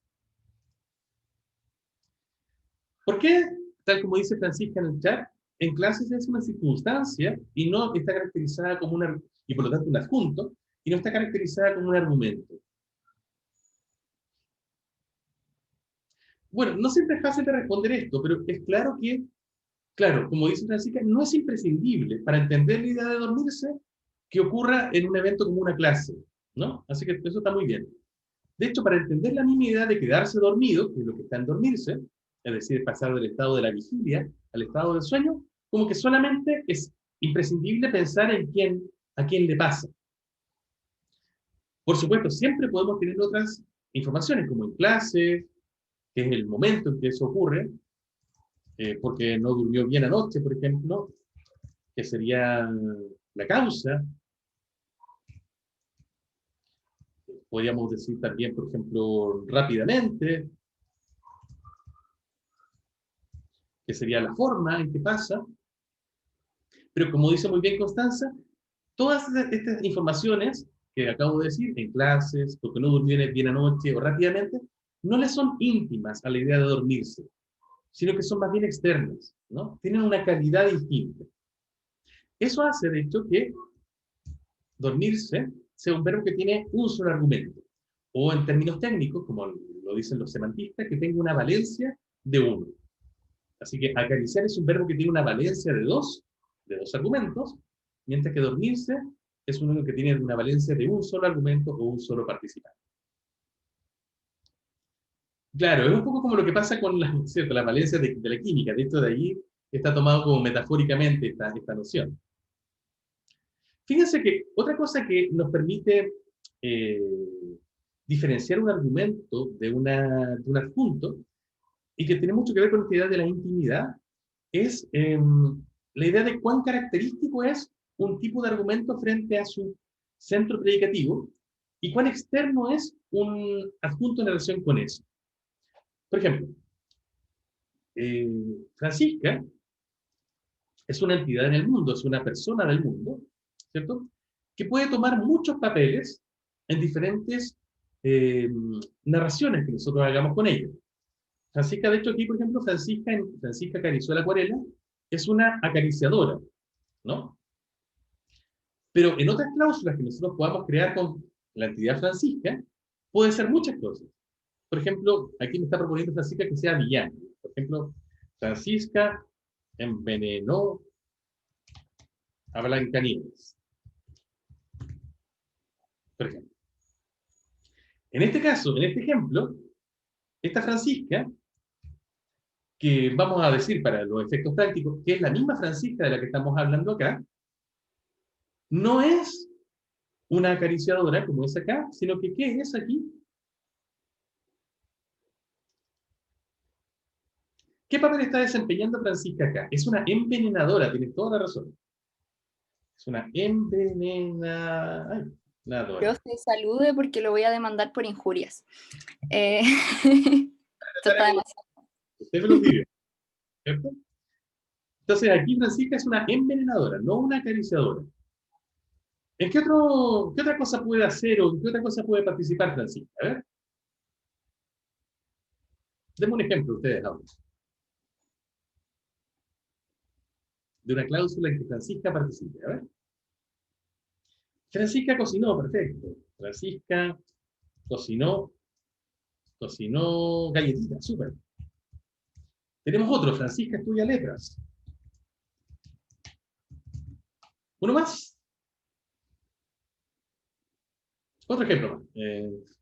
¿Por qué, tal como dice Francisca en el chat, en clases es una circunstancia y no está caracterizada como y por lo tanto un adjunto, y no está caracterizada como un argumento? Bueno, no siempre es fácil de responder esto, pero es claro que, claro, como dice Francisca, no es imprescindible para entender la idea de dormirse que ocurra en un evento como una clase, ¿no? Así que eso está muy bien. De hecho, para entender la misma idea de quedarse dormido, que es lo que está en dormirse, es decir, pasar del estado de la vigilia al estado del sueño, como que solamente es imprescindible pensar a quién le pasa. Por supuesto, siempre podemos tener otras informaciones, como en clases, que es el momento en que eso ocurre, porque no durmió bien anoche, por ejemplo, que sería la causa. Podríamos decir también, por ejemplo, rápidamente, que sería la forma en que pasa. Pero como dice muy bien Constanza, todas estas informaciones que acabo de decir, en clases, porque no durmió bien anoche o rápidamente, no le son íntimas a la idea de dormirse, sino que son más bien externas, ¿no? Tienen una calidad distinta. Eso hace, de hecho, que dormirse sea un verbo que tiene un solo argumento, o en términos técnicos, como lo dicen los semantistas, que tenga una valencia de uno. Así que acariciar es un verbo que tiene una valencia de dos argumentos, mientras que dormirse es uno que tiene una valencia de un solo argumento o un solo participante. Claro, es un poco como lo que pasa con ¿cierto? Las valencias de la química. De hecho, de ahí está tomado como metafóricamente esta noción. Fíjense que otra cosa que nos permite eh, diferenciar un argumento de un adjunto, y que tiene mucho que ver con esta idea de la intimidad, es la idea de cuán característico es un tipo de argumento frente a su centro predicativo y cuán externo es un adjunto en relación con eso. Por ejemplo, Francisca es una entidad en el mundo, es una persona del mundo, ¿cierto? Que puede tomar muchos papeles en diferentes narraciones que nosotros hagamos con ella. Francisca, de hecho, aquí, por ejemplo, Francisca acarició la acuarela, es una acariciadora, ¿no? Pero en otras cláusulas que nosotros podamos crear con la entidad Francisca, pueden ser muchas cosas. Por ejemplo, aquí me está proponiendo Francisca que sea villana. Por ejemplo, Francisca envenenó a Blancanieves. Por ejemplo. En este caso, en este ejemplo, esta Francisca, que vamos a decir para los efectos prácticos, que es la misma Francisca de la que estamos hablando acá, no es una acariciadora como es acá, sino que ¿qué es aquí? ¿Qué papel está desempeñando Francisca acá? Es una envenenadora, tienes toda la razón. Es una envenenadora. Profe, salude porque lo voy a demandar por injurias. Esto está demasiado. Usted me lo pidió, ¿cierto? Entonces aquí Francisca es una envenenadora, no una acariciadora. ¿En qué otra cosa puede hacer o en qué otra cosa puede participar Francisca? A ver. Denme un ejemplo ustedes ahora. De una cláusula en que Francisca participe. A ver. Francisca cocinó, perfecto. Francisca cocinó galletitas, súper. Tenemos otro, Francisca estudia letras. Uno más. Otro ejemplo más.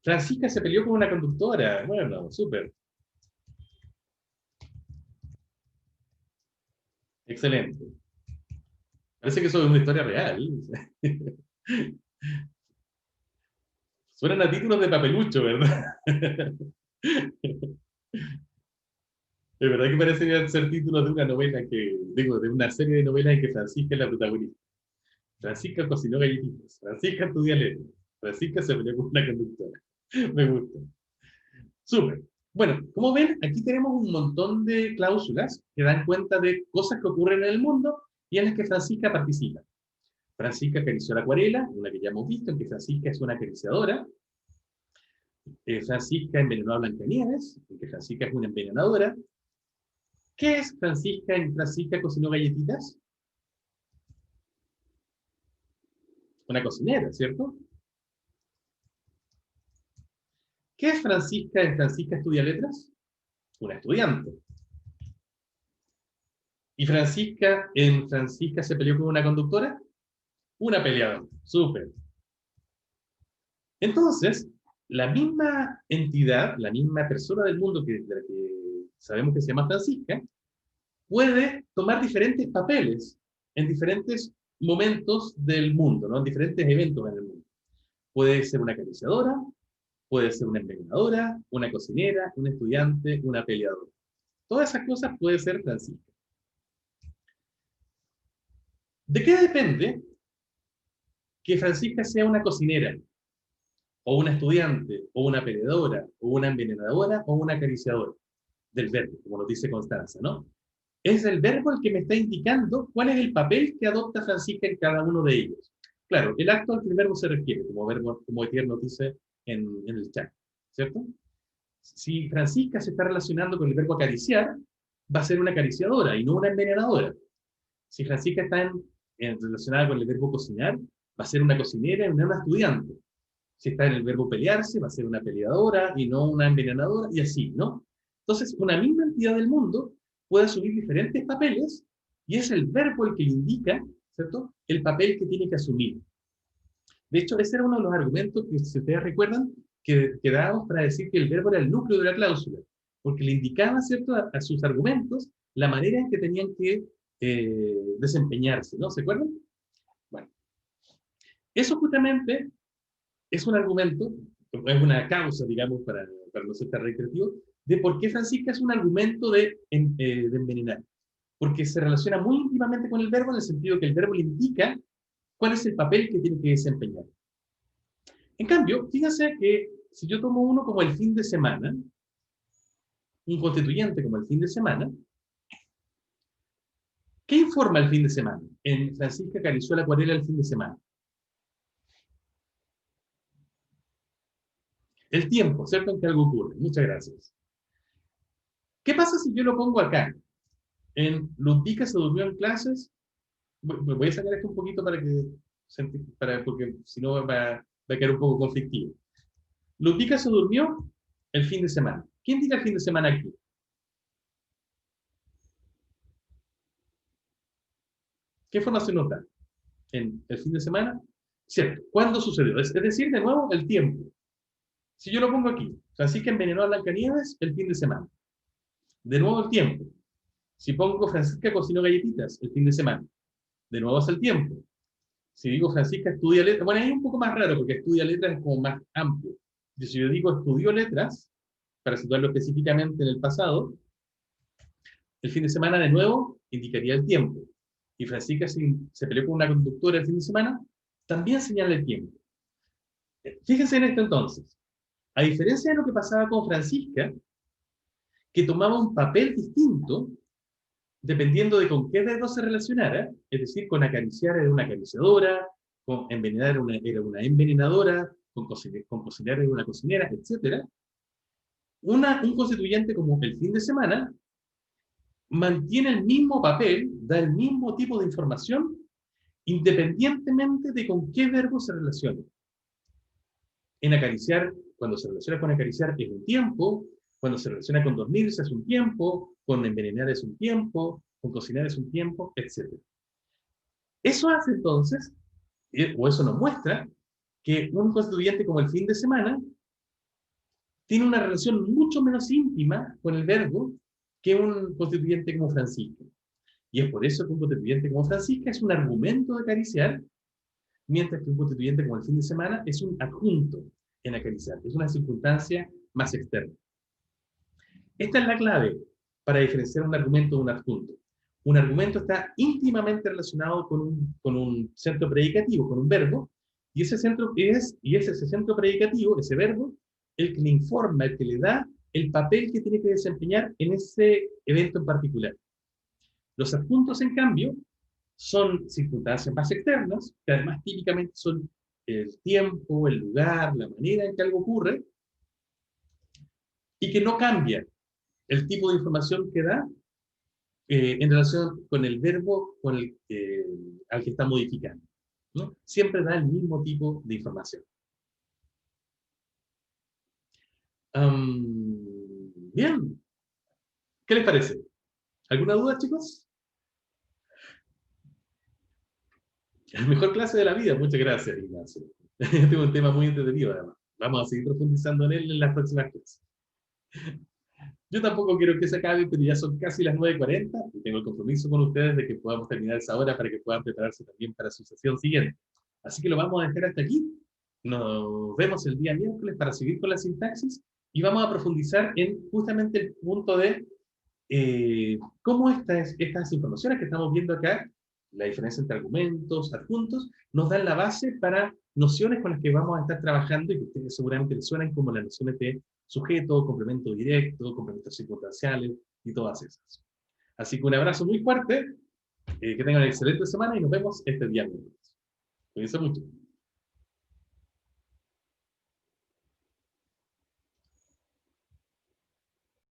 Francisca se peleó con una conductora. Bueno, súper. Excelente. Parece que eso es una historia real. Suenan a títulos de papelucho, ¿verdad? Es verdad que parecen ser títulos de una novela de una serie de novelas en que Francisca es la protagonista. Francisca cocinó galletitas. Francisca estudia letras. Francisca se peleó con una conductora. Me gusta. Súper. Bueno, como ven, aquí tenemos un montón de cláusulas que dan cuenta de cosas que ocurren en el mundo y en las que Francisca participa. Francisca acarició la acuarela, una que ya hemos visto, en que Francisca es una acariciadora. Francisca envenenó a Blancanieves, en que Francisca es una envenenadora. ¿Qué es Francisca en Francisca cocinó galletitas? Una cocinera, ¿cierto? ¿Qué es Francisca en Francisca estudia letras? Una estudiante. ¿Y Francisca en Francisca se peleó con una conductora? Una peleadora. Súper. Entonces, la misma entidad, la misma persona del mundo de la que sabemos que se llama Francisca, puede tomar diferentes papeles en diferentes momentos del mundo, ¿no? En diferentes eventos en el mundo. Puede ser una acariciadora, puede ser una envenenadora, una cocinera, un estudiante, una peleadora. Todas esas cosas puede ser Francisca. ¿De qué depende que Francisca sea una cocinera, o una estudiante, o una peleadora, o una envenenadora, o una acariciadora? Del verbo, como nos dice Constanza, ¿no? Es el verbo el que me está indicando cuál es el papel que adopta Francisca en cada uno de ellos. Claro, el acto al que el verbo se refiere, como Etier nos dice en el chat, ¿cierto? Si Francisca se está relacionando con el verbo acariciar, va a ser una acariciadora y no una envenenadora. Si Francisca está relacionada con el verbo cocinar, va a ser una cocinera y no una estudiante. Si está en el verbo pelearse, va a ser una peleadora y no una envenenadora, y así, ¿no? Entonces, una misma entidad del mundo puede asumir diferentes papeles, y es el verbo el que le indica, ¿cierto?, el papel que tiene que asumir. De hecho, ese era uno de los argumentos que, si ustedes recuerdan, que dábamos para decir que el verbo era el núcleo de la cláusula, porque le indicaba, ¿cierto?, a sus argumentos la manera en que tenían que desempeñarse, ¿no? ¿Se acuerdan? Bueno, eso justamente es un argumento, es una causa, digamos, para no ser tan reiterativo, de por qué Francisca es un argumento de envenenar. Porque se relaciona muy íntimamente con el verbo, en el sentido que el verbo le indica cuál es el papel que tiene que desempeñar. En cambio, fíjense que si yo tomo uno como el fin de semana, un constituyente como el fin de semana, ¿qué informa el fin de semana? En Francisca acarició la acuarela el fin de semana. El tiempo, ¿cierto? En que algo ocurre. Muchas gracias. ¿Qué pasa si yo lo pongo acá? En Ludvika se durmió en clases. Voy a sacar esto un poquito porque si no va a quedar un poco conflictivo. Ludvika se durmió el fin de semana. ¿Qué indica el fin de semana aquí? ¿Qué información nos da? En el fin de semana, ¿cierto? ¿Cuándo sucedió? Es decir, de nuevo, el tiempo. Si yo lo pongo aquí, Francisca envenenó a Blancanieves el fin de semana. De nuevo el tiempo. Si pongo Francisca cocinó galletitas el fin de semana. De nuevo es el tiempo. Si digo Francisca estudia letras, bueno, ahí es un poco más raro porque estudia letras es como más amplio. Y si yo digo estudió letras, para situarlo específicamente en el pasado, el fin de semana de nuevo indicaría el tiempo. Y Francisca se peleó con una conductora el fin de semana, también señala el tiempo. Fíjense en esto entonces. A diferencia de lo que pasaba con Francisca, que tomaba un papel distinto dependiendo de con qué verbo se relacionara, es decir, con acariciar era una acariciadora, con envenenar era una envenenadora, con cocinar era una cocinera, etc. Un constituyente como el fin de semana mantiene el mismo papel, da el mismo tipo de información, independientemente de con qué verbo se relacione. En acariciar, cuando se relaciona con acariciar es un tiempo, cuando se relaciona con dormirse es un tiempo, con envenenar es un tiempo, con cocinar es un tiempo, etc. Eso hace entonces, o eso nos muestra, que un constituyente como el fin de semana tiene una relación mucho menos íntima con el verbo que un constituyente como Francisca. Y es por eso que un constituyente como Francisca es un argumento de acariciar, mientras que un constituyente como el fin de semana es un adjunto en acariciar, es una circunstancia más externa. Esta es la clave para diferenciar un argumento de un adjunto. Un argumento está íntimamente relacionado con un centro predicativo, con un verbo, y ese centro ese centro predicativo, ese verbo, el que le informa, el que le da el papel que tiene que desempeñar en ese evento en particular. Los adjuntos, en cambio, son circunstancias más externas, que además típicamente son el tiempo, el lugar, la manera en que algo ocurre, y que no cambia el tipo de información que da en relación con el verbo al que está modificando, ¿no? Siempre da el mismo tipo de información. Bien. ¿Qué les parece? ¿Alguna duda, chicos? La mejor clase de la vida. Muchas gracias, Ignacio. Tengo un tema muy entretenido, además. Vamos a seguir profundizando en él en las próximas clases. Yo tampoco quiero que se acabe, pero ya son casi las 9:40 y tengo el compromiso con ustedes de que podamos terminar esa hora para que puedan prepararse también para su sesión siguiente. Así que lo vamos a dejar hasta aquí. Nos vemos el día miércoles para seguir con la sintaxis y vamos a profundizar en justamente el punto de cómo estas informaciones que estamos viendo acá, la diferencia entre argumentos, adjuntos, nos dan la base para nociones con las que vamos a estar trabajando y que ustedes seguramente les suenan como las nociones de sujeto, complemento directo, complementos circunstanciales y todas esas. Así que un abrazo muy fuerte, que tengan una excelente semana y nos vemos este día miércoles. Cuídense mucho.